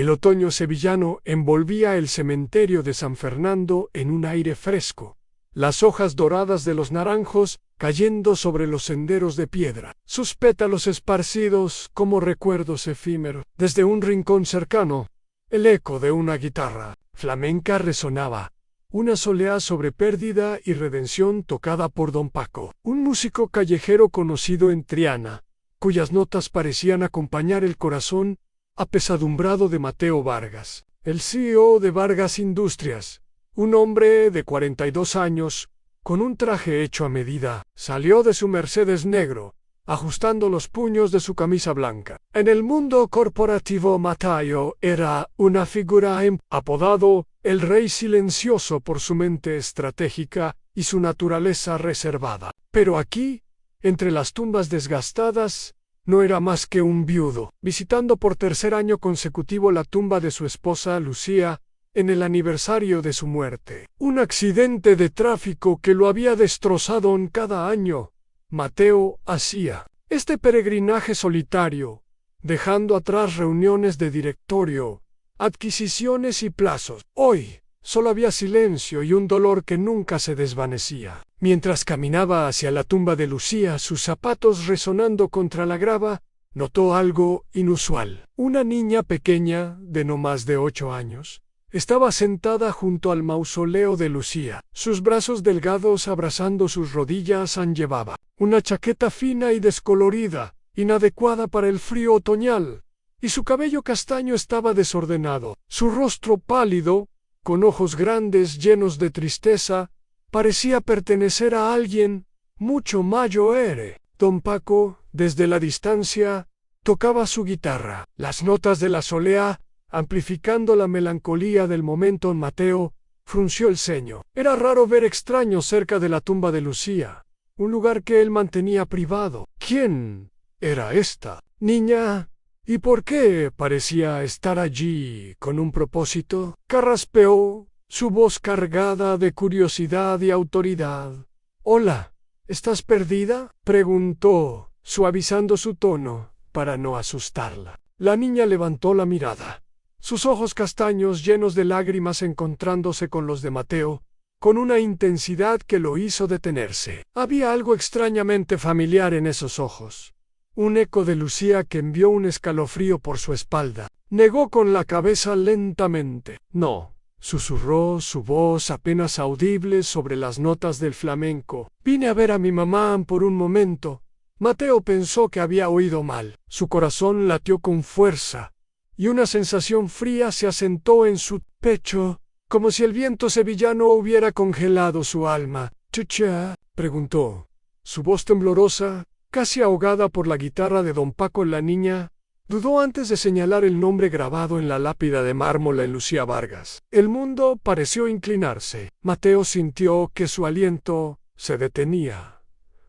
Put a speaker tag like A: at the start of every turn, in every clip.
A: El otoño sevillano envolvía el cementerio de San Fernando en un aire fresco, las hojas doradas de los naranjos cayendo sobre los senderos de piedra, sus pétalos esparcidos como recuerdos efímeros. Desde un rincón cercano, el eco de una guitarra flamenca resonaba, una soleá sobre pérdida y redención tocada por don Paco, un músico callejero conocido en Triana, cuyas notas parecían acompañar el corazón apesadumbrado de Mateo Vargas, el CEO de Vargas Industrias. Un hombre de 42 años, con un traje hecho a medida, salió de su Mercedes negro, ajustando los puños de su camisa blanca. En el mundo corporativo Mateo era una figura apodado el Rey Silencioso por su mente estratégica y su naturaleza reservada. Pero aquí, entre las tumbas desgastadas, no era más que un viudo, visitando por tercer año consecutivo la tumba de su esposa Lucía, en el aniversario de su muerte. Un accidente de tráfico que lo había destrozado en cada año. Mateo hacía este peregrinaje solitario, dejando atrás reuniones de directorio, adquisiciones y plazos. Hoy, solo había silencio y un dolor que nunca se desvanecía. Mientras caminaba hacia la tumba de Lucía, sus zapatos resonando contra la grava, notó algo inusual. Una niña pequeña, de no más de 8 años, estaba sentada junto al mausoleo de Lucía. Sus brazos delgados abrazando sus rodillas llevaba una chaqueta fina y descolorida, inadecuada para el frío otoñal, y su cabello castaño estaba desordenado. Su rostro pálido, con ojos grandes llenos de tristeza, parecía pertenecer a alguien mucho mayor. Don Paco, desde la distancia, tocaba su guitarra. Las notas de la soleá, amplificando la melancolía del momento en Mateo, frunció el ceño. Era raro ver extraños cerca de la tumba de Lucía, un lugar que él mantenía privado. ¿Quién era esta niña? ¿Y por qué parecía estar allí con un propósito? Carraspeó, su voz cargada de curiosidad y autoridad. «Hola, ¿estás perdida?», preguntó, suavizando su tono, para no asustarla. La niña levantó la mirada, sus ojos castaños llenos de lágrimas encontrándose con los de Mateo, con una intensidad que lo hizo detenerse. Había algo extrañamente familiar en esos ojos. Un eco de Lucía que envió un escalofrío por su espalda. Negó con la cabeza lentamente. «No», susurró, su voz apenas audible sobre las notas del flamenco. «Vine a ver a mi mamá por un momento». Mateo pensó que había oído mal. Su corazón latió con fuerza, y una sensación fría se asentó en su pecho, como si el viento sevillano hubiera congelado su alma. «¿Chucha?», preguntó. Su voz temblorosa, casi ahogada por la guitarra de don Paco. La niña dudó antes de señalar el nombre grabado en la lápida de mármol en Lucía Vargas. El mundo pareció inclinarse. Mateo sintió que su aliento se detenía,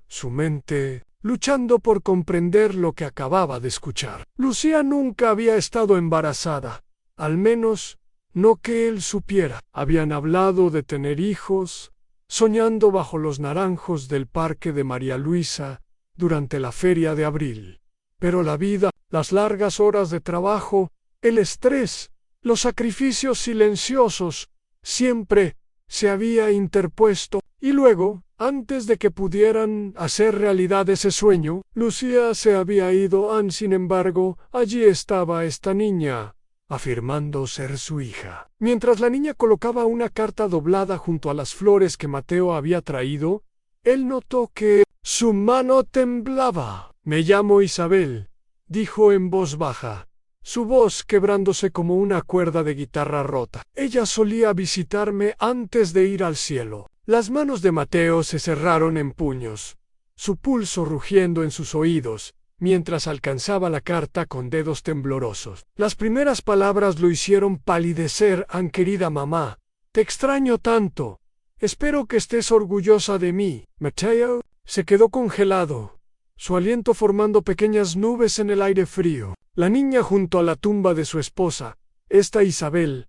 A: su mente luchando por comprender lo que acababa de escuchar. Lucía nunca había estado embarazada, al menos no que él supiera. Habían hablado de tener hijos, soñando bajo los naranjos del parque de María Luisa durante la feria de abril. Pero la vida, las largas horas de trabajo, el estrés, los sacrificios silenciosos, siempre se había interpuesto. Y luego, antes de que pudieran hacer realidad ese sueño, Lucía se había ido. Sin embargo, allí estaba esta niña, afirmando ser su hija. Mientras la niña colocaba una carta doblada junto a las flores que Mateo había traído, él notó que su mano temblaba. «Me llamo Isabel», dijo en voz baja, su voz quebrándose como una cuerda de guitarra rota. «Ella solía visitarme antes de ir al cielo». Las manos de Mateo se cerraron en puños, su pulso rugiendo en sus oídos, mientras alcanzaba la carta con dedos temblorosos. Las primeras palabras lo hicieron palidecer. «Querida mamá, te extraño tanto. Espero que estés orgullosa de mí». Mateo se quedó congelado, su aliento formando pequeñas nubes en el aire frío. La niña junto a la tumba de su esposa, esta Isabel,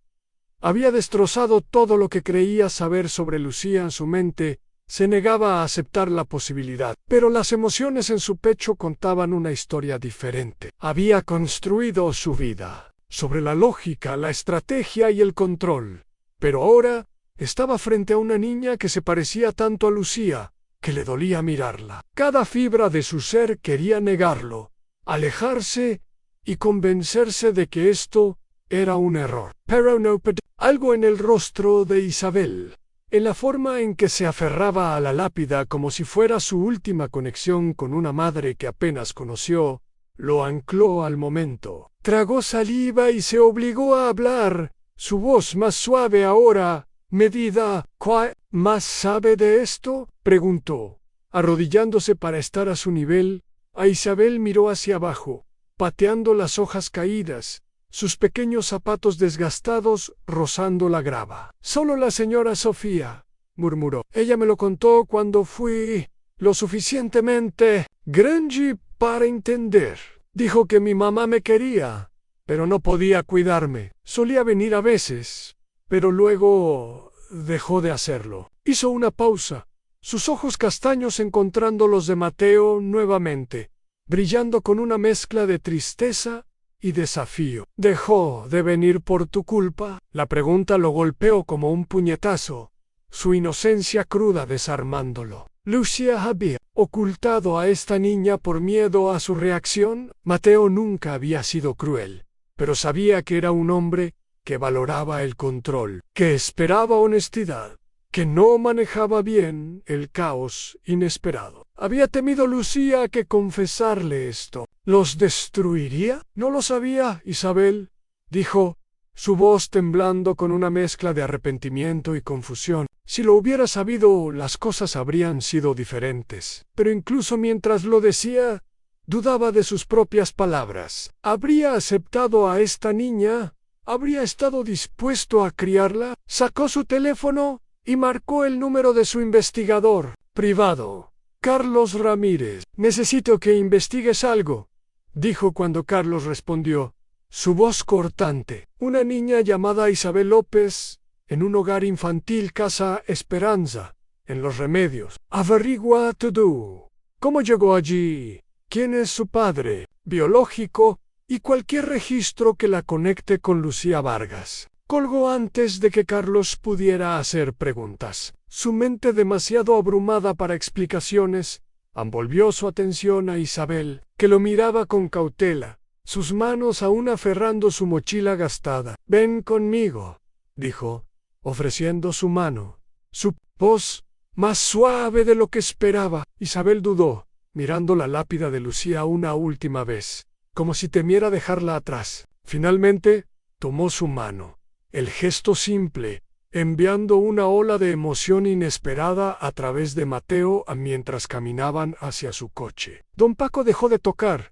A: había destrozado todo lo que creía saber sobre Lucía. En su mente se negaba a aceptar la posibilidad, pero las emociones en su pecho contaban una historia diferente. Había construido su vida sobre la lógica, la estrategia y el control. Pero ahora estaba frente a una niña que se parecía tanto a Lucía, que le dolía mirarla. Cada fibra de su ser quería negarlo, alejarse y convencerse de que esto era un error. Pero no podía. Algo en el rostro de Isabel, en la forma en que se aferraba a la lápida como si fuera su última conexión con una madre que apenas conoció, lo ancló al momento. Tragó saliva y se obligó a hablar, su voz más suave ahora, medida. ¿Cuál más sabe de esto?, preguntó. Arrodillándose para estar a su nivel, a Isabel miró hacia abajo, pateando las hojas caídas, sus pequeños zapatos desgastados rozando la grava. Solo la señora Sofía, murmuró. Ella me lo contó cuando fui lo suficientemente grande para entender. Dijo que mi mamá me quería, pero no podía cuidarme. Solía venir a veces, pero luego dejó de hacerlo. Hizo una pausa, sus ojos castaños encontrando los de Mateo nuevamente, brillando con una mezcla de tristeza y desafío. ¿Dejó de venir por tu culpa? La pregunta lo golpeó como un puñetazo, su inocencia cruda desarmándolo. ¿Lucía había ocultado a esta niña por miedo a su reacción? Mateo nunca había sido cruel, pero sabía que era un hombre que valoraba el control, que esperaba honestidad, que no manejaba bien el caos inesperado. Había temido Lucía que confesarle esto ¿los destruiría? No lo sabía, Isabel, dijo, su voz temblando con una mezcla de arrepentimiento y confusión. Si lo hubiera sabido, las cosas habrían sido diferentes. Pero incluso mientras lo decía, dudaba de sus propias palabras. ¿Habría aceptado a esta niña? ¿Habría estado dispuesto a criarla? Sacó su teléfono y marcó el número de su investigador privado. Carlos Ramírez. Necesito que investigues algo, dijo cuando Carlos respondió, su voz cortante. Una niña llamada Isabel López, en un hogar infantil Casa Esperanza, en Los Remedios. Averigua todo. ¿Cómo llegó allí? ¿Quién es su padre biológico? Y cualquier registro que la conecte con Lucía Vargas. Colgó antes de que Carlos pudiera hacer preguntas. Su mente demasiado abrumada para explicaciones, envolvió su atención a Isabel, que lo miraba con cautela, sus manos aún aferrando su mochila gastada. Ven conmigo, dijo, ofreciendo su mano. Su voz, más suave de lo que esperaba. Isabel dudó, mirando la lápida de Lucía una última vez, como si temiera dejarla atrás. Finalmente, tomó su mano. El gesto simple, enviando una ola de emoción inesperada a través de Mateo mientras caminaban hacia su coche. Don Paco dejó de tocar,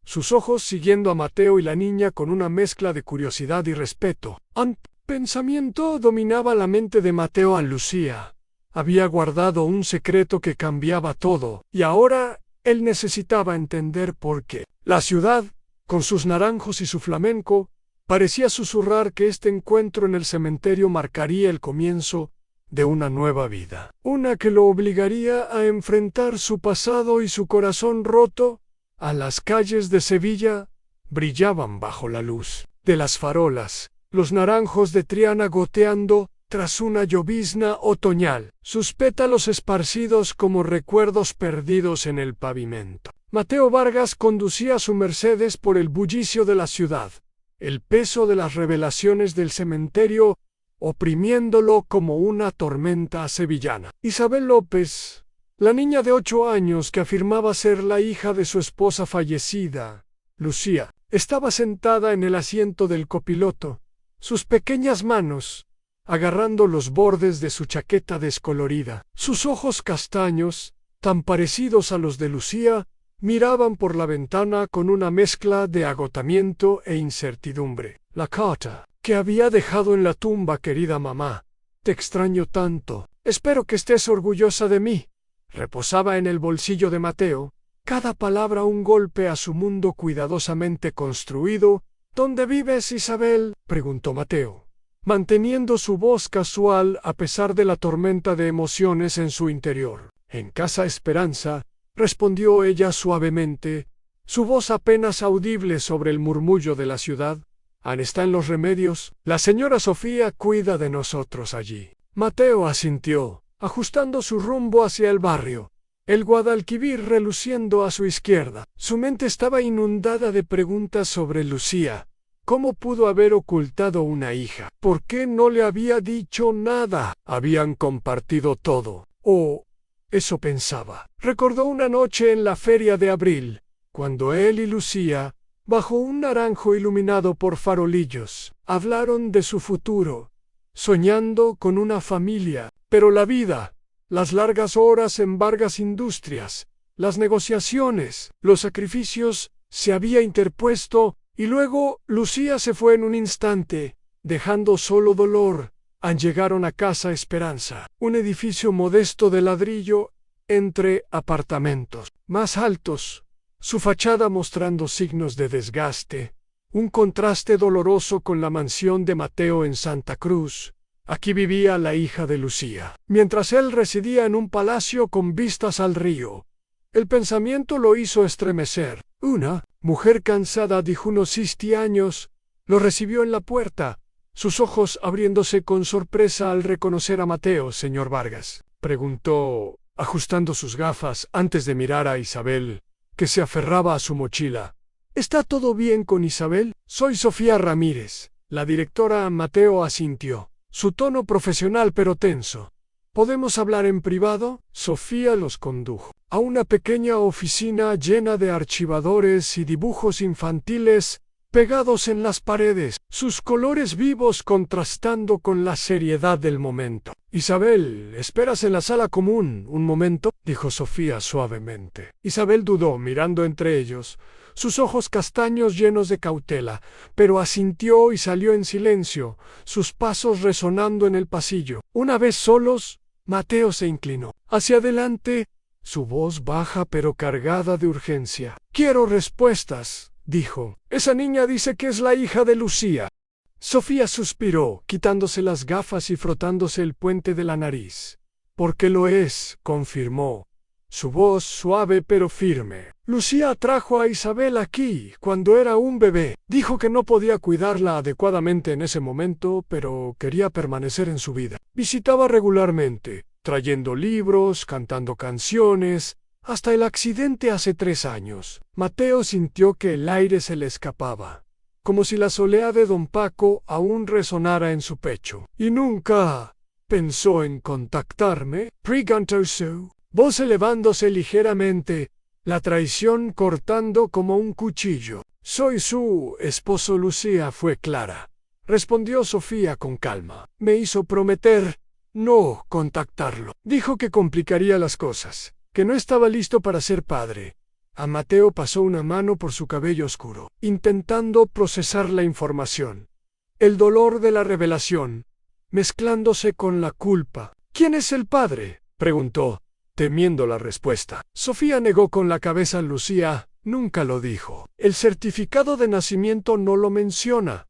A: sus ojos siguiendo a Mateo y la niña con una mezcla de curiosidad y respeto. Un pensamiento dominaba la mente de Mateo a Lucía. Había guardado un secreto que cambiaba todo, y ahora él necesitaba entender por qué. La ciudad, con sus naranjos y su flamenco, parecía susurrar que este encuentro en el cementerio marcaría el comienzo de una nueva vida. Una que lo obligaría a enfrentar su pasado y su corazón roto. A las calles de Sevilla brillaban bajo la luz de las farolas, los naranjos de Triana goteando tras una llovizna otoñal, sus pétalos esparcidos como recuerdos perdidos en el pavimento. Mateo Vargas conducía su Mercedes por el bullicio de la ciudad, el peso de las revelaciones del cementerio oprimiéndolo como una tormenta sevillana. Isabel López, la niña de 8 años que afirmaba ser la hija de su esposa fallecida, Lucía, estaba sentada en el asiento del copiloto, sus pequeñas manos agarrando los bordes de su chaqueta descolorida. Sus ojos castaños, tan parecidos a los de Lucía, miraban por la ventana con una mezcla de agotamiento e incertidumbre. La carta que había dejado en la tumba, querida mamá. Te extraño tanto. Espero que estés orgullosa de mí. Reposaba en el bolsillo de Mateo, cada palabra un golpe a su mundo cuidadosamente construido. ¿Dónde vives, Isabel?, preguntó Mateo, manteniendo su voz casual a pesar de la tormenta de emociones en su interior. En Casa Esperanza, respondió ella suavemente, su voz apenas audible sobre el murmullo de la ciudad. Ana está en los remedios. La señora Sofía cuida de nosotros allí. Mateo asintió, ajustando su rumbo hacia el barrio, el Guadalquivir reluciendo a su izquierda. Su mente estaba inundada de preguntas sobre Lucía. ¿Cómo pudo haber ocultado una hija? ¿Por qué no le había dicho nada? Habían compartido todo. Eso pensaba. Recordó una noche en la feria de abril, cuando él y Lucía, bajo un naranjo iluminado por farolillos, hablaron de su futuro, soñando con una familia. Pero la vida, las largas horas en Vargas Industrias, las negociaciones, los sacrificios, se había interpuesto, y luego Lucía se fue en un instante, dejando solo dolor. Llegaron a Casa Esperanza, un edificio modesto de ladrillo entre apartamentos más altos, su fachada mostrando signos de desgaste, un contraste doloroso con la mansión de Mateo en Santa Cruz. Aquí vivía la hija de Lucía, mientras él residía en un palacio con vistas al río. El pensamiento lo hizo estremecer. Una mujer cansada de unos 60 años lo recibió en la puerta, sus ojos abriéndose con sorpresa al reconocer a Mateo. «Señor Vargas», preguntó, ajustando sus gafas antes de mirar a Isabel, que se aferraba a su mochila. «¿Está todo bien con Isabel? Soy Sofía Ramírez». La directora. Mateo asintió, su tono profesional pero tenso. «¿Podemos hablar en privado?» Sofía los condujo a una pequeña oficina llena de archivadores y dibujos infantiles pegados en las paredes, sus colores vivos contrastando con la seriedad del momento. «Isabel, ¿esperas en la sala común un momento?», dijo Sofía suavemente. Isabel dudó, mirando entre ellos, sus ojos castaños llenos de cautela, pero asintió y salió en silencio, sus pasos resonando en el pasillo. Una vez solos, Mateo se inclinó hacia adelante, su voz baja pero cargada de urgencia. «Quiero respuestas», dijo. «Esa niña dice que es la hija de Lucía». Sofía suspiró, quitándose las gafas y frotándose el puente de la nariz. «Porque lo es», confirmó, su voz suave pero firme. «Lucía trajo a Isabel aquí cuando era un bebé. Dijo que no podía cuidarla adecuadamente en ese momento, pero quería permanecer en su vida. Visitaba regularmente, trayendo libros, cantando canciones, hasta el accidente hace 3 años. Mateo sintió que el aire se le escapaba, como si la solea de don Paco aún resonara en su pecho. «¿Y nunca pensó en contactarme?», preguntó su voz elevándose ligeramente, la traición cortando como un cuchillo. «Soy su esposo». «Lucía fue clara», respondió Sofía con calma. «Me hizo prometer no contactarlo. Dijo que complicaría las cosas, que no estaba listo para ser padre». A Mateo pasó una mano por su cabello oscuro, intentando procesar la información. El dolor de la revelación, mezclándose con la culpa. «¿Quién es el padre?», preguntó, temiendo la respuesta. Sofía negó con la cabeza. «Lucía nunca lo dijo. El certificado de nacimiento no lo menciona».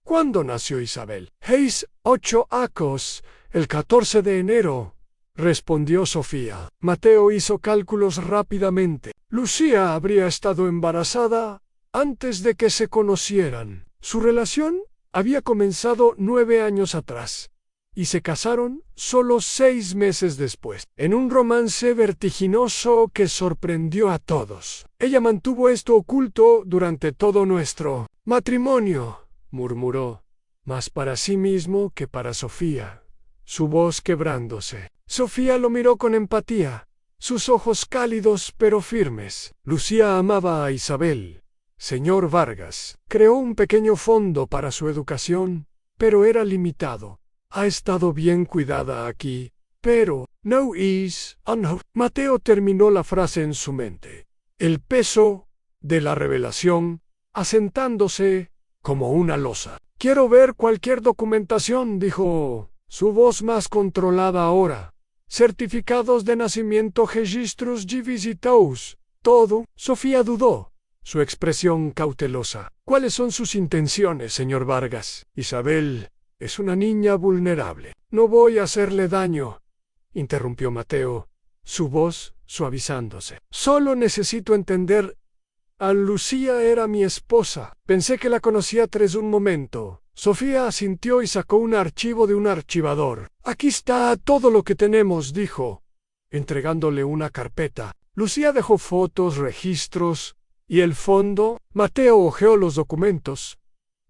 A: «¿Cuándo nació Isabel?» «Hace 8 años, el 14 de enero», respondió Sofía. Mateo hizo cálculos rápidamente. Lucía habría estado embarazada antes de que se conocieran. Su relación había comenzado 9 años atrás, y se casaron solo 6 meses después, en un romance vertiginoso que sorprendió a todos. «Ella mantuvo esto oculto durante todo nuestro matrimonio», murmuró, más para sí mismo que para Sofía, su voz quebrándose. Sofía lo miró con empatía, sus ojos cálidos pero firmes. «Lucía amaba a Isabel, señor Vargas. Creó un pequeño fondo para su educación, pero era limitado. Ha estado bien cuidada aquí, pero no es unholy». Mateo terminó la frase en su mente, el peso de la revelación asentándose como una losa. «Quiero ver cualquier documentación», dijo, su voz más controlada ahora. «Certificados de nacimiento, registros de visitas, todo». Sofía dudó, su expresión cautelosa. «¿Cuáles son sus intenciones, señor Vargas?» «Isabel es una niña vulnerable». «No voy a hacerle daño», interrumpió Mateo, su voz suavizándose. «Solo necesito entender Lucía era mi esposa. Pensé que la conocía tras un momento. Sofía asintió y sacó un archivo de un archivador. Aquí está todo lo que tenemos, dijo, entregándole una carpeta. Lucía dejó fotos, registros y el fondo. Mateo hojeó los documentos,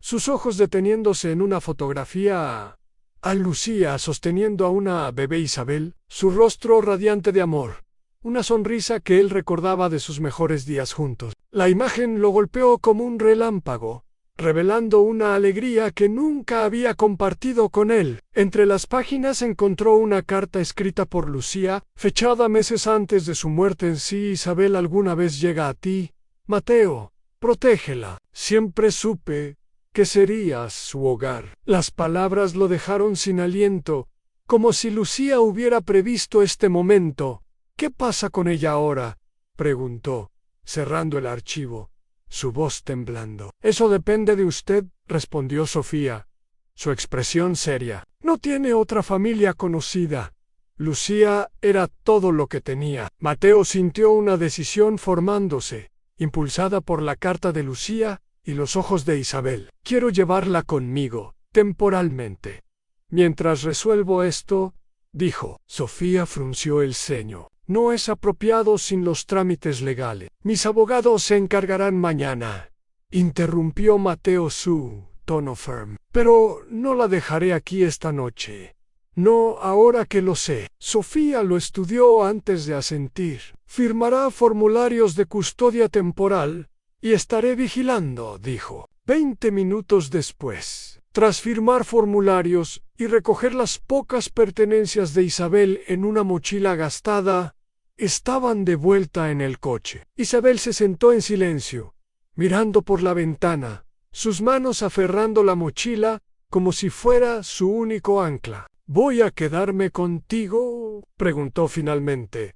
A: sus ojos deteniéndose en una fotografía a Lucía sosteniendo a una bebé Isabel, su rostro radiante de amor, una sonrisa que él recordaba de sus mejores días juntos. La imagen lo golpeó como un relámpago, revelando una alegría que nunca había compartido con él. Entre las páginas encontró una carta escrita por Lucía, fechada meses antes de su muerte. Si Isabel alguna vez llega a ti, Mateo, protégela. Siempre supe que serías su hogar. Las palabras lo dejaron sin aliento, como si Lucía hubiera previsto este momento. ¿Qué pasa con ella ahora?, preguntó, cerrando el archivo, su voz temblando. Eso depende de usted, respondió Sofía, su expresión seria. No tiene otra familia conocida. Lucía era todo lo que tenía. Mateo sintió una decisión formándose, impulsada por la carta de Lucía y los ojos de Isabel. Quiero llevarla conmigo, temporalmente. Mientras resuelvo esto, dijo. Sofía frunció el ceño. No es apropiado sin los trámites legales. Mis abogados se encargarán mañana, interrumpió Mateo, su tono firme. Pero no la dejaré aquí esta noche. No ahora que lo sé. Sofía lo estudió antes de asentir. Firmará formularios de custodia temporal y estaré vigilando, dijo. 20 minutos después, tras firmar formularios y recoger las pocas pertenencias de Isabel en una mochila gastada, estaban de vuelta en el coche. Isabel se sentó en silencio, mirando por la ventana, sus manos aferrando la mochila como si fuera su único ancla. ¿Voy a quedarme contigo?, preguntó finalmente,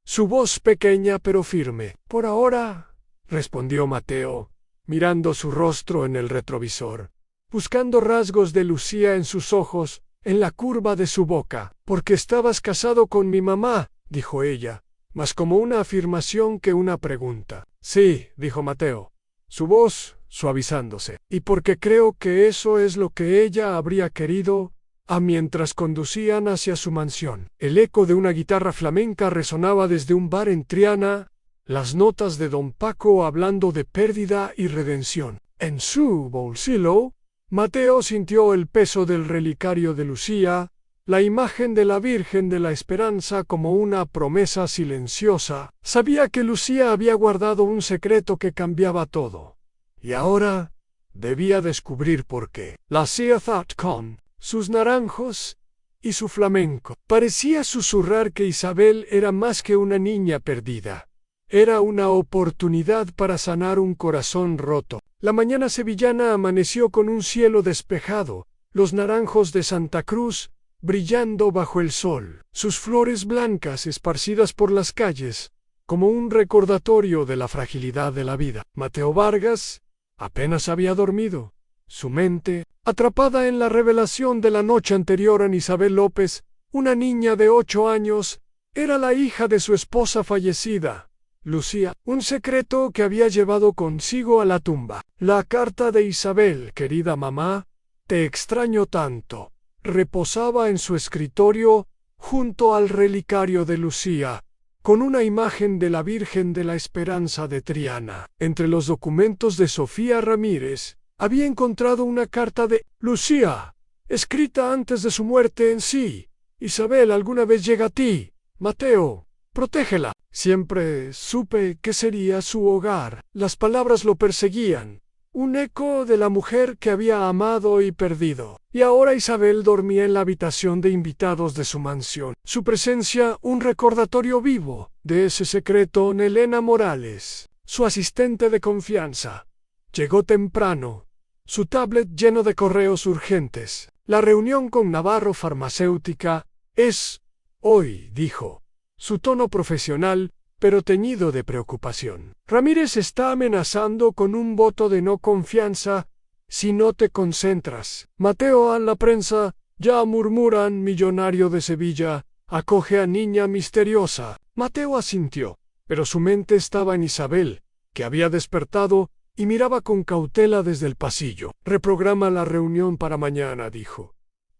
A: su voz pequeña pero firme. Por ahora, respondió Mateo, mirando su rostro en el retrovisor, buscando rasgos de Lucía en sus ojos, en la curva de su boca. Porque estabas casado con mi mamá, dijo ella, más como una afirmación que una pregunta. Sí, dijo Mateo, su voz suavizándose. Y porque creo que eso es lo que ella habría querido, mientras conducían hacia su mansión. El eco de una guitarra flamenca resonaba desde un bar en Triana, las notas de don Paco hablando de pérdida y redención. En su bolsillo, Mateo sintió el peso del relicario de Lucía, la imagen de la Virgen de la Esperanza como una promesa silenciosa. Sabía que Lucía había guardado un secreto que cambiaba todo. Y ahora debía descubrir por qué. La Ciudad-Con, sus naranjos y su flamenco. Parecía susurrar que Isabel era más que una niña perdida. Era una oportunidad para sanar un corazón roto. La mañana sevillana amaneció con un cielo despejado, los naranjos de Santa Cruz brillando bajo el sol, sus flores blancas esparcidas por las calles, como un recordatorio de la fragilidad de la vida. Mateo Vargas apenas había dormido. Su mente, atrapada en la revelación de la noche anterior en Isabel López, una niña de 8 años, era la hija de su esposa fallecida, Lucía, un secreto que había llevado consigo a la tumba. La carta de Isabel, querida mamá, te extraño tanto, reposaba en su escritorio, junto al relicario de Lucía, con una imagen de la Virgen de la Esperanza de Triana. Entre los documentos de Sofía Ramírez, había encontrado una carta de Lucía, escrita antes de su muerte en sí. Isabel alguna vez llega a ti, Mateo, protégela. Siempre supe que sería su hogar. Las palabras lo perseguían, un eco de la mujer que había amado y perdido. Y ahora Isabel dormía en la habitación de invitados de su mansión. Su presencia un recordatorio vivo de ese secreto. Elena Morales, su asistente de confianza, llegó temprano, su tablet lleno de correos urgentes. La reunión con Navarro Farmacéutica es hoy, dijo, su tono profesional, pero teñido de preocupación. Ramírez está amenazando con un voto de no confianza si no te concentras. Mateo a la prensa, ya murmuran millonario de Sevilla, acoge a niña misteriosa. Mateo asintió, pero su mente estaba en Isabel, que había despertado y miraba con cautela desde el pasillo. Reprograma la reunión para mañana, dijo.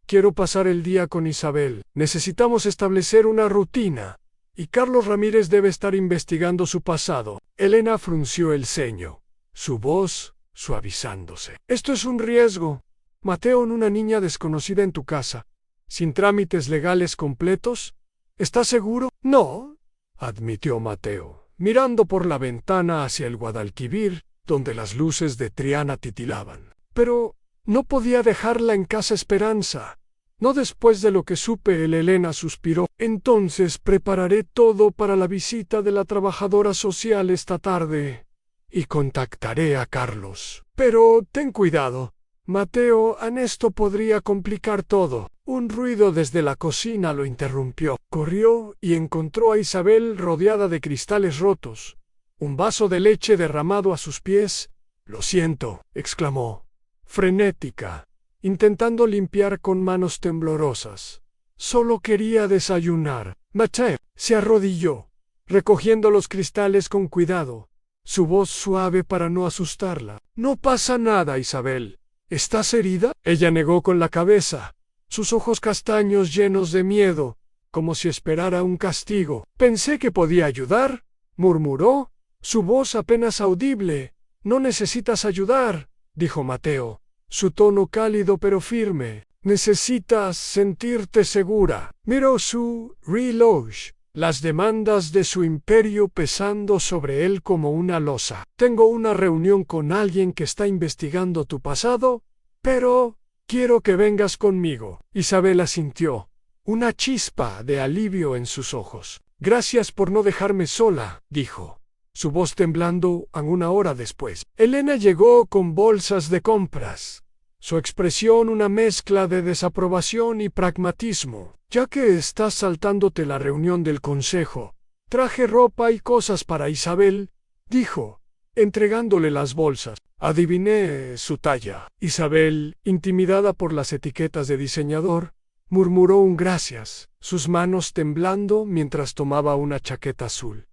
A: Quiero pasar el día con Isabel. Necesitamos establecer una rutina. Y Carlos Ramírez debe estar investigando su pasado. Elena frunció el ceño, su voz suavizándose. Esto es un riesgo. Mateo, una niña desconocida en tu casa, sin trámites legales completos. ¿Estás seguro? No, admitió Mateo, mirando por la ventana hacia el Guadalquivir, donde las luces de Triana titilaban. Pero no podía dejarla en casa Esperanza. No después de lo que supe. Elena suspiró. Entonces prepararé todo para la visita de la trabajadora social esta tarde. Y contactaré a Carlos. Pero ten cuidado, Mateo, esto podría complicar todo. Un ruido desde la cocina lo interrumpió. Corrió y encontró a Isabel rodeada de cristales rotos. Un vaso de leche derramado a sus pies. Lo siento, exclamó, frenética, intentando limpiar con manos temblorosas. Solo quería desayunar. Mateo se arrodilló, recogiendo los cristales con cuidado, su voz suave para no asustarla. No pasa nada, Isabel. ¿Estás herida? Ella negó con la cabeza, sus ojos castaños llenos de miedo, como si esperara un castigo. Pensé que podía ayudar, murmuró, su voz apenas audible. No necesitas ayudar, dijo Mateo, su tono cálido pero firme. Necesitas sentirte segura. Miró su reloj, las demandas de su imperio pesando sobre él como una losa. Tengo una reunión con alguien que está investigando tu pasado, pero quiero que vengas conmigo. Isabel asintió, una chispa de alivio en sus ojos. Gracias por no dejarme sola, dijo, su voz temblando. Una hora después, Elena llegó con bolsas de compras. Su expresión una mezcla de desaprobación y pragmatismo. Ya que estás saltándote la reunión del consejo, traje ropa y cosas para Isabel, dijo, entregándole las bolsas. Adiviné su talla. Isabel, intimidada por las etiquetas de diseñador, murmuró un gracias, sus manos temblando mientras tomaba una chaqueta azul.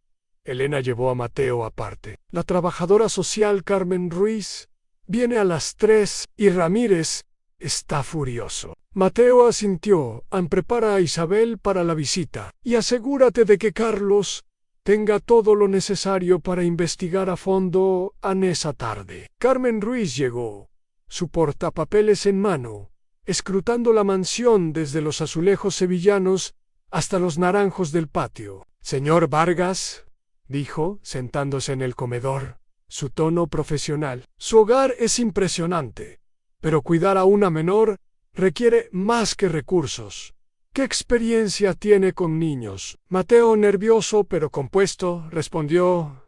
A: Elena llevó a Mateo aparte. La trabajadora social Carmen Ruiz viene a las 3 y Ramírez está furioso. Mateo asintió. Prepara a Isabel para la visita y asegúrate de que Carlos tenga todo lo necesario para investigar a fondo en esa tarde. Carmen Ruiz llegó, su portapapeles en mano, escrutando la mansión desde los azulejos sevillanos hasta los naranjos del patio. Señor Vargas, dijo, sentándose en el comedor, su tono profesional. Su hogar es impresionante, pero cuidar a una menor requiere más que recursos. ¿Qué experiencia tiene con niños? Mateo, nervioso pero compuesto, respondió.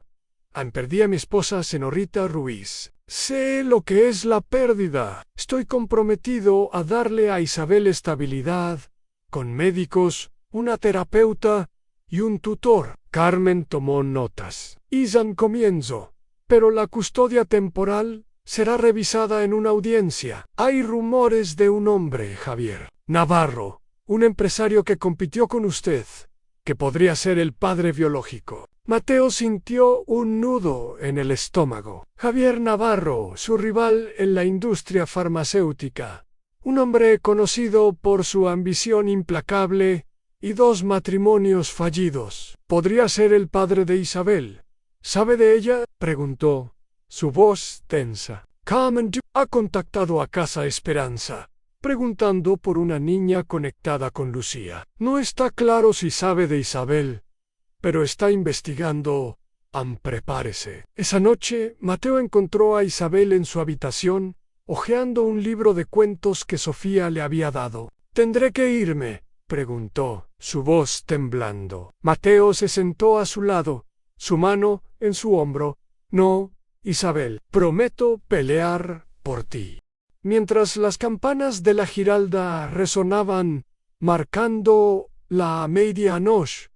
A: Perdí a mi esposa, señorita Ruiz. Sé lo que es la pérdida. Estoy comprometido a darle a Isabel estabilidad, con médicos, una terapeuta y un tutor. Carmen tomó notas. Isan comienzo. Pero la custodia temporal será revisada en una audiencia. Hay rumores de un hombre, Javier Navarro, un empresario que compitió con usted, que podría ser el padre biológico. Mateo sintió un nudo en el estómago. Javier Navarro, su rival en la industria farmacéutica. Un hombre conocido por su ambición implacable y 2 matrimonios fallidos. ¿Podría ser el padre de Isabel? ¿Sabe de ella?, preguntó, su voz tensa. Carmen ha contactado a Casa Esperanza, preguntando por una niña conectada con Lucía. No está claro si sabe de Isabel, pero está investigando. Prepárese. Esa noche, Mateo encontró a Isabel en su habitación, hojeando un libro de cuentos que Sofía le había dado. ¿Tendré que irme?, preguntó, su voz temblando. Mateo se sentó a su lado, su mano en su hombro. No, Isabel, prometo pelear por ti. Mientras las campanas de la Giralda resonaban, marcando la medianoche,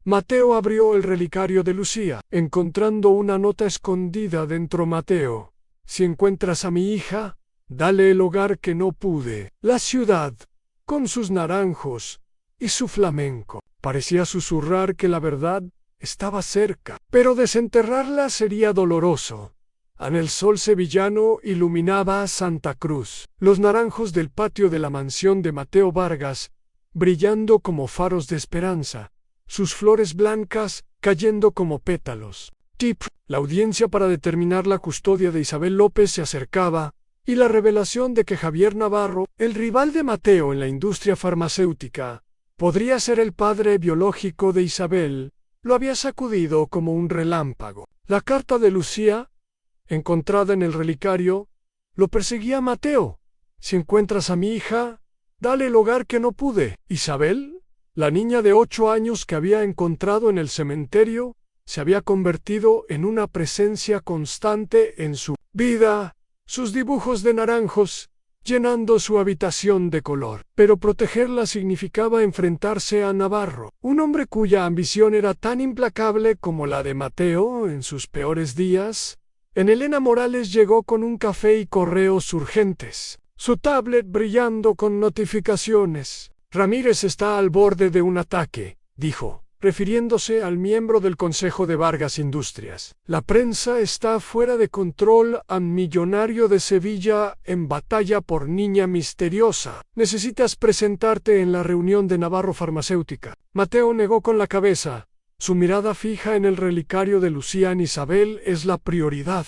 A: Mateo abrió el relicario de Lucía, encontrando una nota escondida dentro. Mateo, si encuentras a mi hija, dale el hogar que no pude. La ciudad, con sus naranjos y su flamenco. Parecía susurrar que la verdad estaba cerca, pero desenterrarla sería doloroso. El sol sevillano iluminaba Santa Cruz, los naranjos del patio de la mansión de Mateo Vargas, brillando como faros de esperanza, sus flores blancas cayendo como pétalos. La audiencia para determinar la custodia de Isabel López se acercaba, y la revelación de que Javier Navarro, el rival de Mateo en la industria farmacéutica, podría ser el padre biológico de Isabel, lo había sacudido como un relámpago. La carta de Lucía, encontrada en el relicario, lo perseguía a Mateo. Si encuentras a mi hija, dale el hogar que no pude. Isabel, la niña de 8 años que había encontrado en el cementerio, se había convertido en una presencia constante en su vida, sus dibujos de naranjos, llenando su habitación de color. Pero protegerla significaba enfrentarse a Navarro, un hombre cuya ambición era tan implacable como la de Mateo en sus peores días. Elena Morales llegó con un café y correos urgentes, su tablet brillando con notificaciones. Ramírez está al borde de un ataque, dijo, refiriéndose al miembro del Consejo de Vargas Industrias. La prensa está fuera de control. Millonario de Sevilla en batalla por niña misteriosa. Necesitas presentarte en la reunión de Navarro Farmacéutica. Mateo negó con la cabeza. Su mirada fija en el relicario de Lucía en Isabel es la prioridad,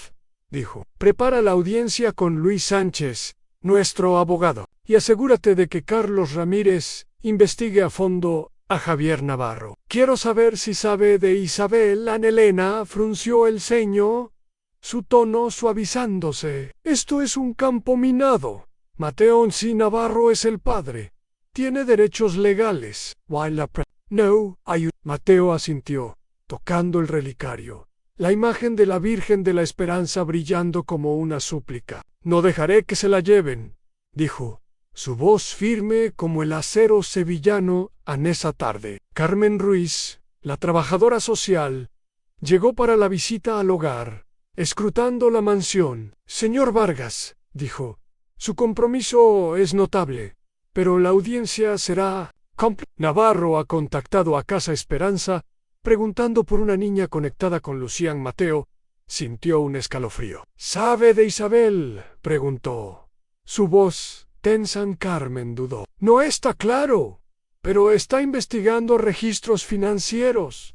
A: dijo. Prepara la audiencia con Luis Sánchez, nuestro abogado, y asegúrate de que Carlos Ramírez investigue a fondo a Javier Navarro. Quiero saber si sabe de Isabel. Elena frunció el ceño, su tono suavizándose. Esto es un campo minado. Mateo si Navarro es el padre. Tiene derechos legales. No, Mateo asintió, tocando el relicario. La imagen de la Virgen de la Esperanza brillando como una súplica. No dejaré que se la lleven, dijo, su voz firme como el acero sevillano. En esa tarde, Carmen Ruiz, la trabajadora social, llegó para la visita al hogar, escrutando la mansión. Señor Vargas, dijo, su compromiso es notable, pero la audiencia será Navarro ha contactado a Casa Esperanza, preguntando por una niña conectada con Lucián. Mateo sintió un escalofrío. ¿Sabe de Isabel?, preguntó. Su voz tensa. Carmen dudó. No está claro, pero está investigando registros financieros.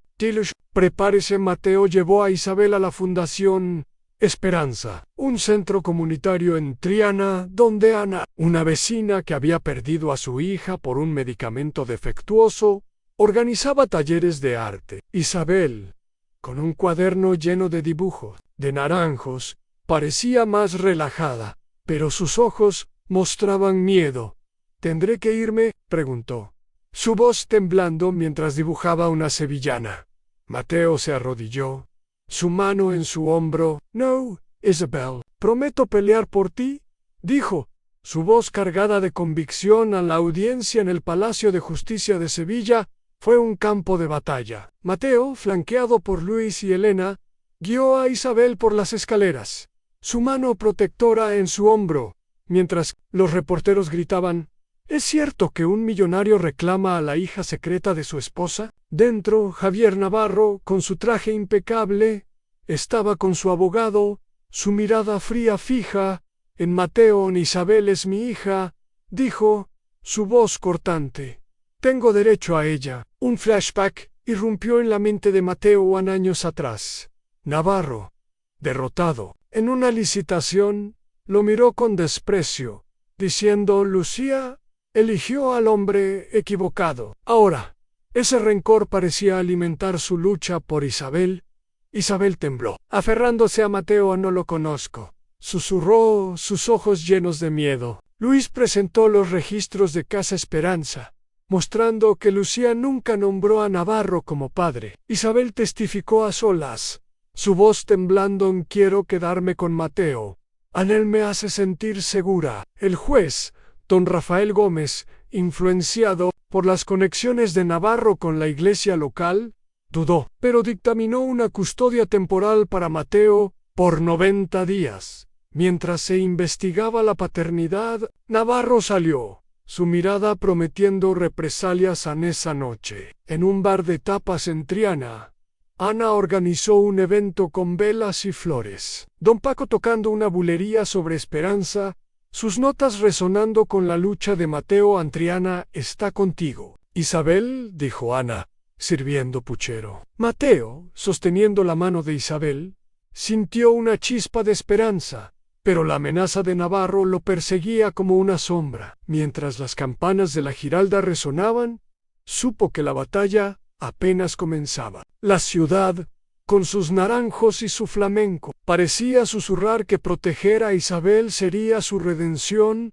A: Prepárese. Mateo llevó a Isabel a la Fundación Esperanza, un centro comunitario en Triana, donde Ana, una vecina que había perdido a su hija por un medicamento defectuoso, organizaba talleres de arte. Isabel, con un cuaderno lleno de dibujos de naranjos, parecía más relajada, pero sus ojos mostraban miedo. ¿Tendré que irme?, preguntó, su voz temblando mientras dibujaba una sevillana. Mateo se arrodilló, su mano en su hombro. No, Isabel, prometo pelear por ti, dijo, su voz cargada de convicción. A la audiencia en el Palacio de Justicia de Sevilla fue un campo de batalla. Mateo, flanqueado por Luis y Elena, guió a Isabel por las escaleras, su mano protectora en su hombro, mientras los reporteros gritaban: ¿Es cierto que un millonario reclama a la hija secreta de su esposa? Dentro, Javier Navarro, con su traje impecable, estaba con su abogado, su mirada fría fija en Mateo. Isabel es mi hija, dijo, su voz cortante. Tengo derecho a ella. Un flashback irrumpió en la mente de Mateo años atrás. Navarro, derrotado en una licitación, lo miró con desprecio, diciendo: Lucía eligió al hombre equivocado. Ahora, ese rencor parecía alimentar su lucha por Isabel. Isabel tembló, aferrándose a Mateo. No lo conozco, susurró, sus ojos llenos de miedo. Luis presentó los registros de Casa Esperanza, mostrando que Lucía nunca nombró a Navarro como padre. Isabel testificó a solas, su voz temblando: Quiero quedarme con Mateo. Él me hace sentir segura. El juez, don Rafael Gómez, influenciado por las conexiones de Navarro con la iglesia local, dudó, pero dictaminó una custodia temporal para Mateo por 90 días. Mientras se investigaba la paternidad, Navarro salió, su mirada prometiendo represalias en esa noche. En un bar de tapas en Triana, Ana organizó un evento con velas y flores. Don Paco tocando una bulería sobre esperanza, sus notas resonando con la lucha de Mateo Antriana está contigo. Isabel, dijo Ana, sirviendo puchero. Mateo, sosteniendo la mano de Isabel, sintió una chispa de esperanza, pero la amenaza de Navarro lo perseguía como una sombra. Mientras las campanas de la Giralda resonaban, supo que la batalla apenas comenzaba. La ciudad, con sus naranjos y su flamenco, parecía susurrar que proteger a Isabel sería su redención.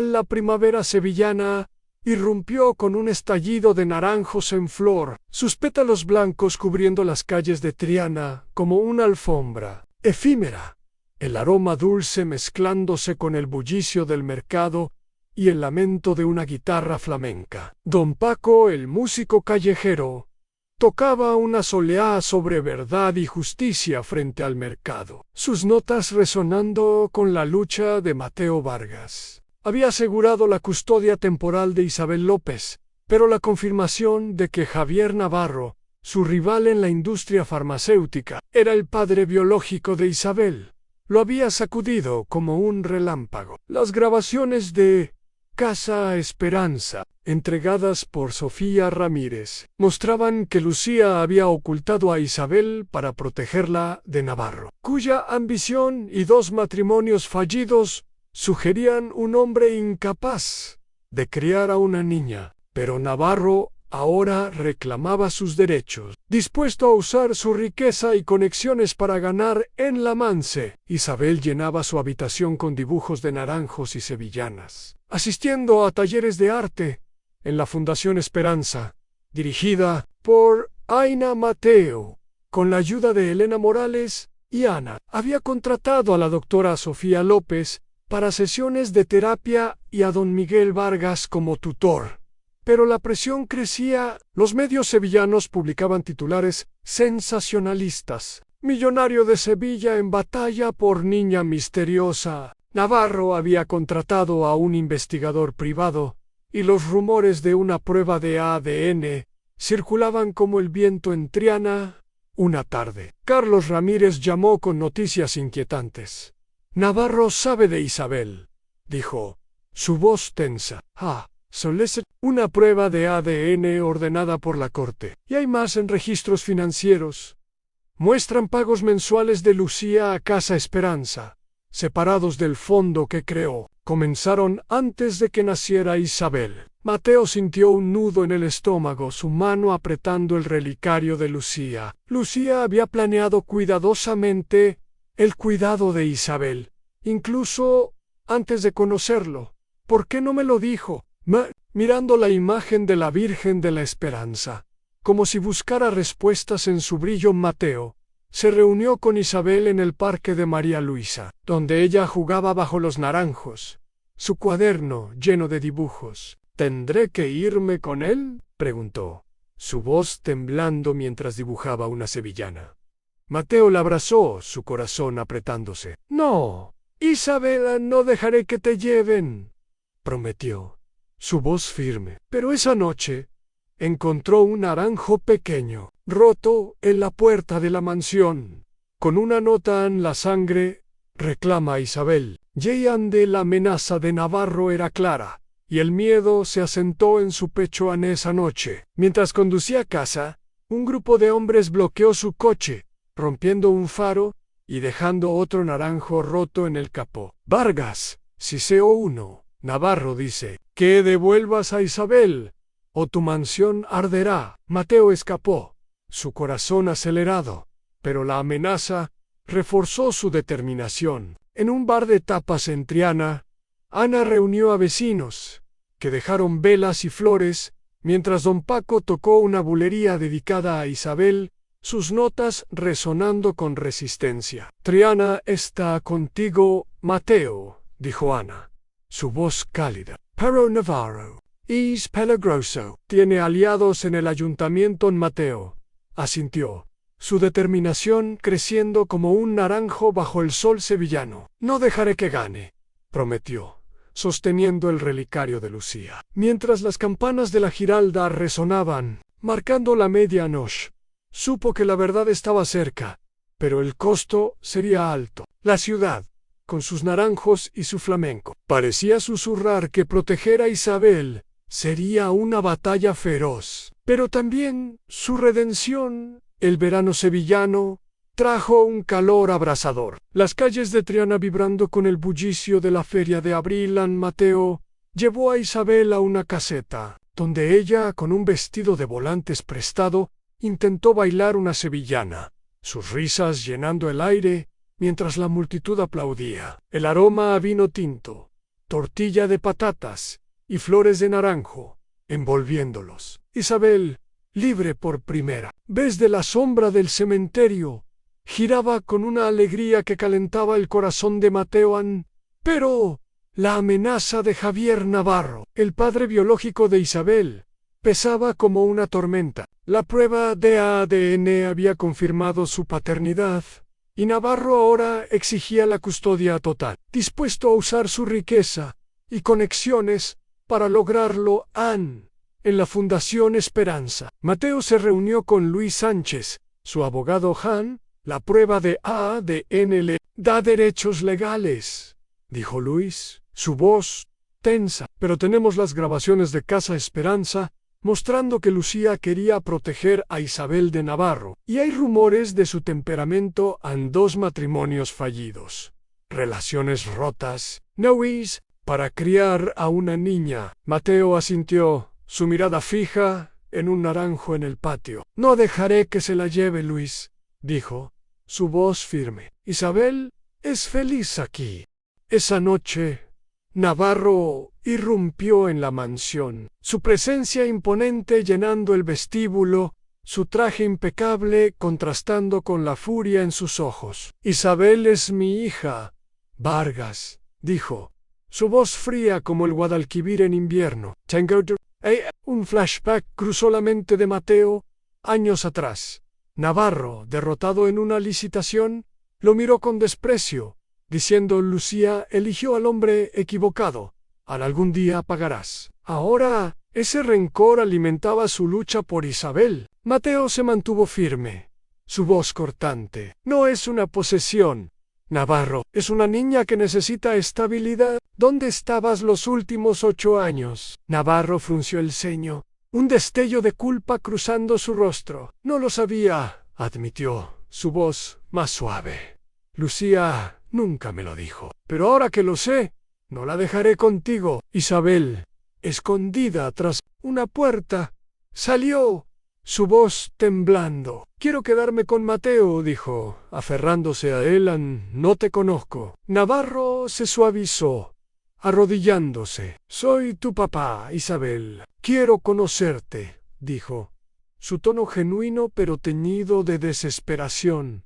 A: La primavera sevillana irrumpió con un estallido de naranjos en flor, sus pétalos blancos cubriendo las calles de Triana como una alfombra efímera, el aroma dulce mezclándose con el bullicio del mercado y el lamento de una guitarra flamenca. Don Paco, el músico callejero, tocaba una soleá sobre verdad y justicia frente al mercado, sus notas resonando con la lucha de Mateo Vargas. Había asegurado la custodia temporal de Isabel López, pero la confirmación de que Javier Navarro, su rival en la industria farmacéutica, era el padre biológico de Isabel, lo había sacudido como un relámpago. Las grabaciones de Casa Esperanza, entregadas por Sofía Ramírez, mostraban que Lucía había ocultado a Isabel para protegerla de Navarro, cuya ambición y 2 matrimonios fallidos sugerían un hombre incapaz de criar a una niña. Pero Navarro ahora reclamaba sus derechos, dispuesto a usar su riqueza y conexiones para ganar en la Mance. Isabel llenaba su habitación con dibujos de naranjos y sevillanas, asistiendo a talleres de arte en la Fundación Esperanza, dirigida por Aina Mateo, con la ayuda de Elena Morales y Ana. Había contratado a la doctora Sofía López para sesiones de terapia y a don Miguel Vargas como tutor. Pero la presión crecía. Los medios sevillanos publicaban titulares sensacionalistas. Millonario de Sevilla en batalla por niña misteriosa. Navarro había contratado a un investigador privado, y los rumores de una prueba de ADN circulaban como el viento en Triana. Una tarde, Carlos Ramírez llamó con noticias inquietantes. Navarro sabe de Isabel, dijo, su voz tensa. Una prueba de ADN ordenada por la corte. Y hay más en registros financieros. Muestran pagos mensuales de Lucía a Casa Esperanza, separados del fondo que creó. Comenzaron antes de que naciera Isabel. Mateo sintió un nudo en el estómago, su mano apretando el relicario de Lucía. Lucía había planeado cuidadosamente el cuidado de Isabel, incluso antes de conocerlo. ¿Por qué no me lo dijo? Mirando la imagen de la Virgen de la Esperanza, como si buscara respuestas en su brillo, Mateo se reunió con Isabel en el parque de María Luisa, donde ella jugaba bajo los naranjos, su cuaderno lleno de dibujos. ¿Tendré que irme con él?, preguntó, su voz temblando mientras dibujaba una sevillana. Mateo la abrazó, su corazón apretándose. No, Isabela, no dejaré que te lleven, prometió, su voz firme. Pero esa noche encontró un naranjo pequeño, roto en la puerta de la mansión, con una nota en la sangre: reclama a Isabel. De la amenaza de Navarro era clara, y el miedo se asentó en su pecho en esa noche. Mientras conducía a casa, un grupo de hombres bloqueó su coche, rompiendo un faro y dejando otro naranjo roto en el capó. Vargas, Ciceo 1, Navarro dice, que devuelvas a Isabel, o tu mansión arderá. Mateo escapó, su corazón acelerado, pero la amenaza reforzó su determinación. En un bar de tapas en Triana, Ana reunió a vecinos, que dejaron velas y flores, mientras don Paco tocó una bulería dedicada a Isabel, sus notas resonando con resistencia. Triana está contigo, Mateo, dijo Ana, su voz cálida. Pero Navarro es peligroso. Tiene aliados en el ayuntamiento. Mateo asintió, su determinación creciendo como un naranjo bajo el sol sevillano. No dejaré que gane, prometió, sosteniendo el relicario de Lucía. Mientras las campanas de la Giralda resonaban, marcando la medianoche, Supo que la verdad estaba cerca, pero el costo sería alto. La ciudad, con sus naranjos y su flamenco, parecía susurrar que proteger a Isabel sería una batalla feroz. Pero también su redención, el verano sevillano, trajo un calor abrasador. Las calles de Triana vibrando con el bullicio de la feria de abril. Mateo llevó a Isabel a una caseta, donde ella, con un vestido de volantes prestado, intentó bailar una sevillana, sus risas llenando el aire mientras la multitud aplaudía. El aroma a vino tinto, tortilla de patatas y flores de naranjo, envolviéndolos. Isabel, libre por primera vez de la sombra del cementerio, giraba con una alegría que calentaba el corazón de Mateo. Pero la amenaza de Javier Navarro, el padre biológico de Isabel, pesaba como una tormenta. La prueba de ADN había confirmado su paternidad, y Navarro ahora exigía la custodia total, dispuesto a usar su riqueza y conexiones para lograrlo. En la Fundación Esperanza, Mateo se reunió con Luis Sánchez, su abogado. La prueba de ADN le da derechos legales, dijo Luis, su voz tensa. Pero tenemos las grabaciones de Casa Esperanza mostrando que Lucía quería proteger a Isabel de Navarro, y hay rumores de su temperamento en 2 matrimonios fallidos, relaciones rotas, nois, para criar a una niña. Mateo asintió, su mirada fija en un naranjo en el patio. No dejaré que se la lleve, Luis, dijo, su voz firme. Isabel es feliz aquí. Esa noche, Navarro irrumpió en la mansión, su presencia imponente llenando el vestíbulo, su traje impecable contrastando con la furia en sus ojos. Isabel es mi hija, Vargas, dijo, su voz fría como el Guadalquivir en invierno. Un flashback cruzó la mente de Mateo, años atrás. Navarro, derrotado en una licitación, lo miró con desprecio, diciendo: Lucía eligió al hombre equivocado, algún día pagarás. Ahora, ese rencor alimentaba su lucha por Isabel. Mateo se mantuvo firme, su voz cortante. No es una posesión, Navarro, es una niña que necesita estabilidad. ¿Dónde estabas los últimos 8 años? Navarro frunció el ceño, un destello de culpa cruzando su rostro. No lo sabía, admitió, su voz más suave. Lucía nunca me lo dijo. Pero ahora que lo sé, no la dejaré contigo. Isabel, escondida tras una puerta, salió, su voz temblando. Quiero quedarme con Mateo, dijo, aferrándose a él. No te conozco. Navarro se suavizó, arrodillándose. Soy tu papá, Isabel. Quiero conocerte, dijo, su tono genuino pero teñido de desesperación.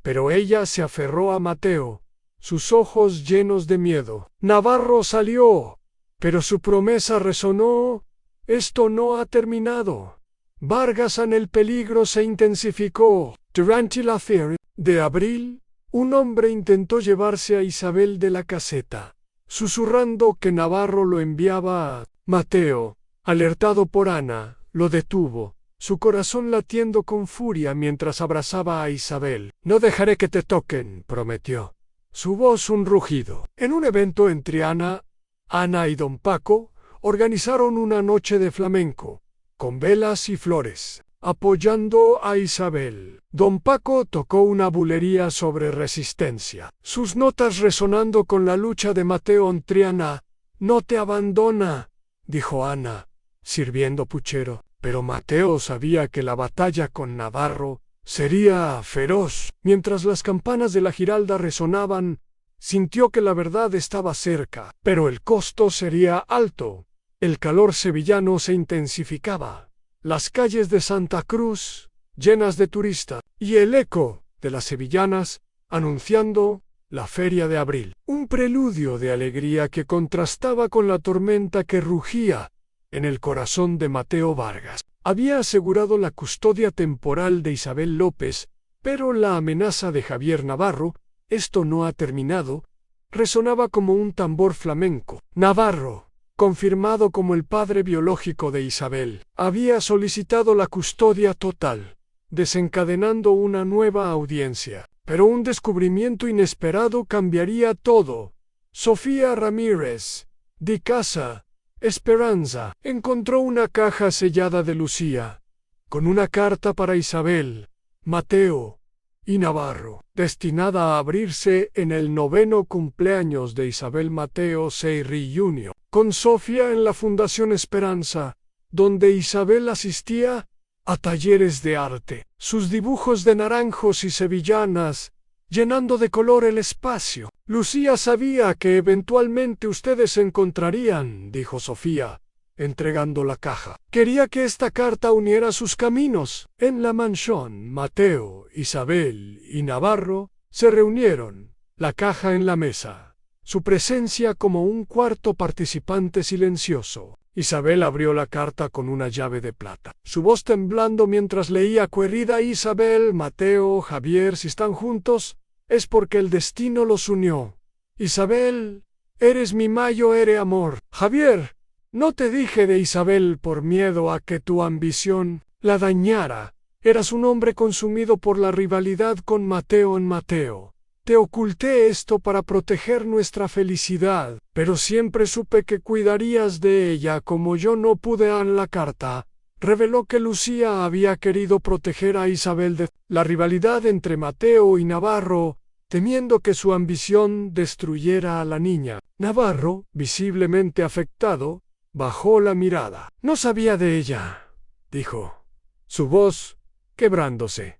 A: Pero ella se aferró a Mateo, sus ojos llenos de miedo. Navarro salió, pero su promesa resonó. Esto no ha terminado. Vargas en el peligro se intensificó. Durante la feria de abril, un hombre intentó llevarse a Isabel de la caseta, susurrando que Navarro lo enviaba a Mateo, alertado por Ana, lo detuvo, su corazón latiendo con furia mientras abrazaba a Isabel. No dejaré que te toquen, prometió, su voz un rugido. En un evento en Triana, Ana y don Paco organizaron una noche de flamenco, con velas y flores, apoyando a Isabel. Don Paco tocó una bulería sobre resistencia, sus notas resonando con la lucha de Mateo en Triana. No te abandona, dijo Ana, sirviendo puchero. Pero Mateo sabía que la batalla con Navarro sería feroz. Mientras las campanas de la Giralda resonaban, sintió que la verdad estaba cerca, pero el costo sería alto. El calor sevillano se intensificaba, las calles de Santa Cruz llenas de turistas, y el eco de las sevillanas anunciando la feria de abril. Un preludio de alegría que contrastaba con la tormenta que rugía en el corazón de Mateo Vargas. Había asegurado la custodia temporal de Isabel López, pero la amenaza de Javier Navarro, esto no ha terminado, resonaba como un tambor flamenco. Navarro, confirmado como el padre biológico de Isabel, había solicitado la custodia total, desencadenando una nueva audiencia. Pero un descubrimiento inesperado cambiaría todo. Sofía Ramírez, de Casa Esperanza, encontró una caja sellada de Lucía, con una carta para Isabel, Mateo y Navarro, destinada a abrirse en el 9º cumpleaños de Isabel Mateo Seyri Jr., con Sofía en la Fundación Esperanza, donde Isabel asistía a talleres de arte, sus dibujos de naranjos y sevillanas, llenando de color el espacio. Lucía sabía que eventualmente ustedes se encontrarían, dijo Sofía, entregando la caja. Quería que esta carta uniera sus caminos. En la mansión, Mateo, Isabel y Navarro se reunieron, la caja en la mesa, su presencia como un cuarto participante silencioso. Isabel abrió la carta con una llave de plata, su voz temblando mientras leía: querida Isabel, Mateo, Javier, si están juntos, es porque el destino los unió. Isabel, eres mi mayo, eres amor. Javier, no te dije de Isabel por miedo a que tu ambición la dañara. Eras un hombre consumido por la rivalidad con Mateo en Mateo. Te oculté esto para proteger nuestra felicidad, pero siempre supe que cuidarías de ella como yo no pude. En la carta reveló que Lucía había querido proteger a Isabel de la rivalidad entre Mateo y Navarro, temiendo que su ambición destruyera a la niña. Navarro, visiblemente afectado, bajó la mirada. No sabía de ella, dijo, su voz quebrándose.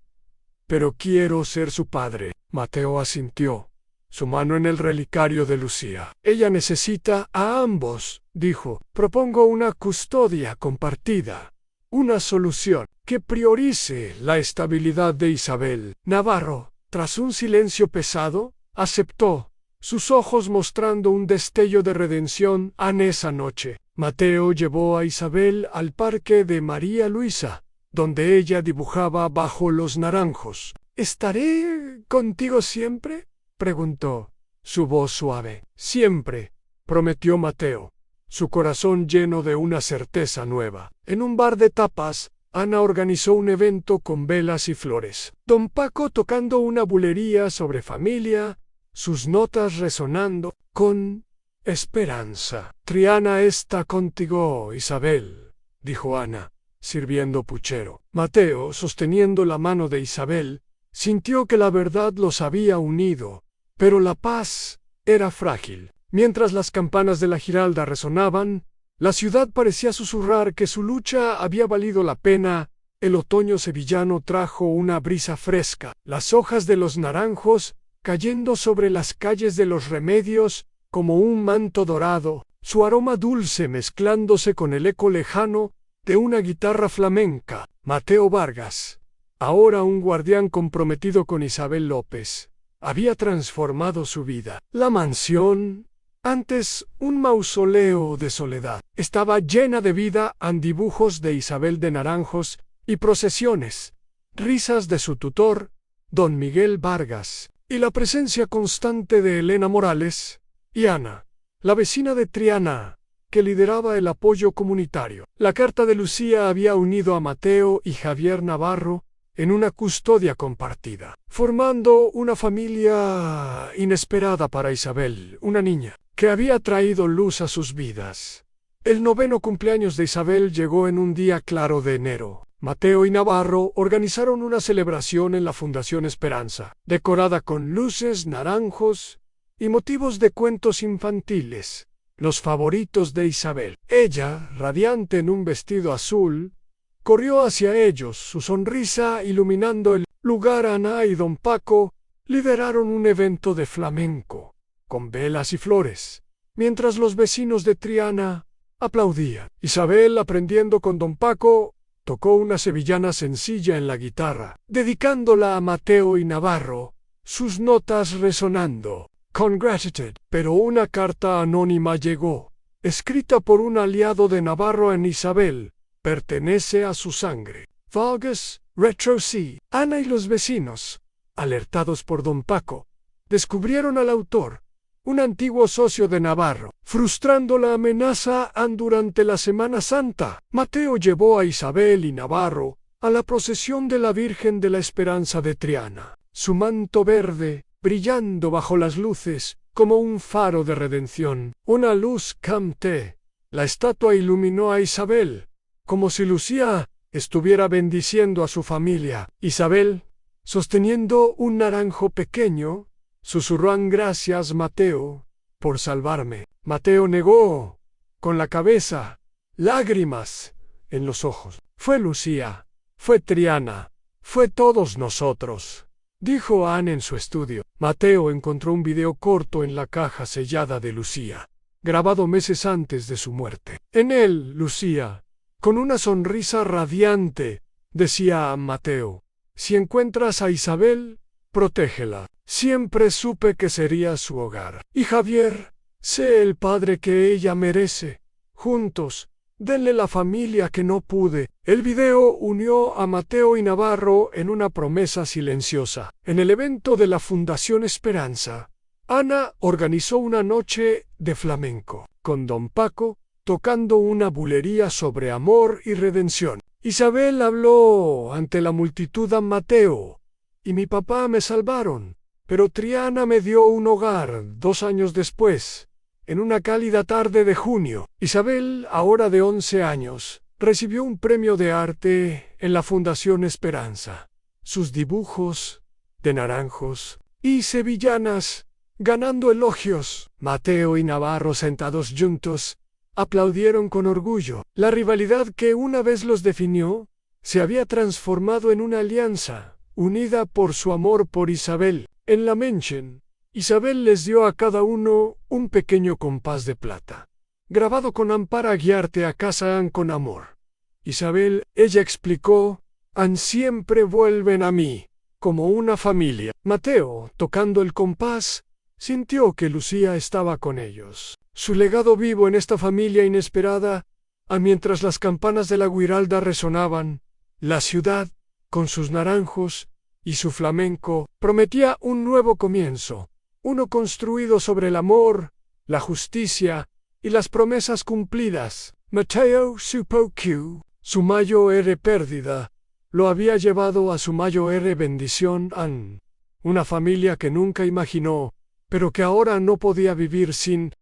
A: Pero quiero ser su padre. Mateo asintió, su mano en el relicario de Lucía. Ella necesita a ambos, dijo. Propongo una custodia compartida, una solución que priorice la estabilidad de Isabel. Navarro, tras un silencio pesado, aceptó, sus ojos mostrando un destello de redención. En esa noche, Mateo llevó a Isabel al parque de María Luisa, donde ella dibujaba bajo los naranjos. ¿Estaré contigo siempre?, preguntó, su voz suave. Siempre, prometió Mateo, su corazón lleno de una certeza nueva. En un bar de tapas, Ana organizó un evento con velas y flores. Don Paco tocando una bulería sobre familia, sus notas resonando con esperanza. Triana está contigo, Isabel, dijo Ana, sirviendo puchero. Mateo, sosteniendo la mano de Isabel, sintió que la verdad los había unido, pero la paz era frágil. Mientras las campanas de la Giralda resonaban, la ciudad parecía susurrar que su lucha había valido la pena. El otoño sevillano trajo una brisa fresca, las hojas de los naranjos cayendo sobre las calles de los Remedios como un manto dorado, su aroma dulce mezclándose con el eco lejano de una guitarra flamenca. Mateo Vargas, ahora un guardián comprometido con Isabel López, había transformado su vida. La mansión, antes un mausoleo de soledad, estaba llena de vida en dibujos de Isabel de naranjos y procesiones, risas de su tutor, don Miguel Vargas, y la presencia constante de Elena Morales y Ana, la vecina de Triana, que lideraba el apoyo comunitario. La carta de Lucía había unido a Mateo y Javier Navarro en una custodia compartida, formando una familia inesperada para Isabel, una niña que había traído luz a sus vidas. El 9º cumpleaños de Isabel llegó en un día claro de enero. Mateo y Navarro organizaron una celebración en la Fundación Esperanza, decorada con luces, naranjos y motivos de cuentos infantiles, los favoritos de Isabel. Ella, radiante en un vestido azul, corrió hacia ellos, su sonrisa iluminando el lugar. Ana y don Paco lideraron un evento de flamenco, con velas y flores, mientras los vecinos de Triana aplaudían. Isabel, aprendiendo con don Paco, tocó una sevillana sencilla en la guitarra, dedicándola a Mateo y Navarro, sus notas resonando con gratitud. Pero una carta anónima llegó, escrita por un aliado de Navarro en Isabel. Pertenece a su sangre. Vargas, Retro C. Ana y los vecinos, alertados por don Paco, descubrieron al autor, un antiguo socio de Navarro, frustrando la amenaza durante la Semana Santa. Mateo llevó a Isabel y Navarro a la procesión de la Virgen de la Esperanza de Triana. Su manto verde, brillando bajo las luces, como un faro de redención. Una luz camte. La estatua iluminó a Isabel, como si Lucía estuviera bendiciendo a su familia. Isabel, sosteniendo un naranjo pequeño, susurró: gracias, Mateo, por salvarme. Mateo negó, con la cabeza, lágrimas en los ojos. Fue Lucía, fue Triana, fue todos nosotros, dijo Anne en su estudio. Mateo encontró un video corto en la caja sellada de Lucía, grabado meses antes de su muerte. En él, Lucía, con una sonrisa radiante, decía a Mateo: si encuentras a Isabel, protégela. Siempre supe que sería su hogar. Y Javier, sé el padre que ella merece. Juntos, denle la familia que no pude. El video unió a Mateo y Navarro en una promesa silenciosa. En el evento de la Fundación Esperanza, Ana organizó una noche de flamenco, con don Paco tocando una bulería sobre amor y redención. Isabel habló ante la multitud a Mateo: y mi papá me salvaron, pero Triana me dio un hogar 2 años después, en una cálida tarde de junio. Isabel, ahora de 11 años, recibió un premio de arte en la Fundación Esperanza. Sus dibujos de naranjos y sevillanas, ganando elogios. Mateo y Navarro, sentados juntos, aplaudieron con orgullo. La rivalidad que una vez los definió se había transformado en una alianza, unida por su amor por Isabel. En la Menschen, Isabel les dio a cada uno un pequeño compás de plata, grabado con An para guiarte a casa, An con amor. Isabel, ella explicó: An siempre vuelven a mí, como una familia. Mateo, tocando el compás, sintió que Lucía estaba con ellos. Su legado vivo en esta familia inesperada, mientras las campanas de la Guiralda resonaban, la ciudad, con sus naranjos y su flamenco, prometía un nuevo comienzo, uno construido sobre el amor, la justicia y las promesas cumplidas. Mateo supo que su mayor pérdida lo había llevado a su mayor bendición, Anne, una familia que nunca imaginó, pero que ahora no podía vivir sin.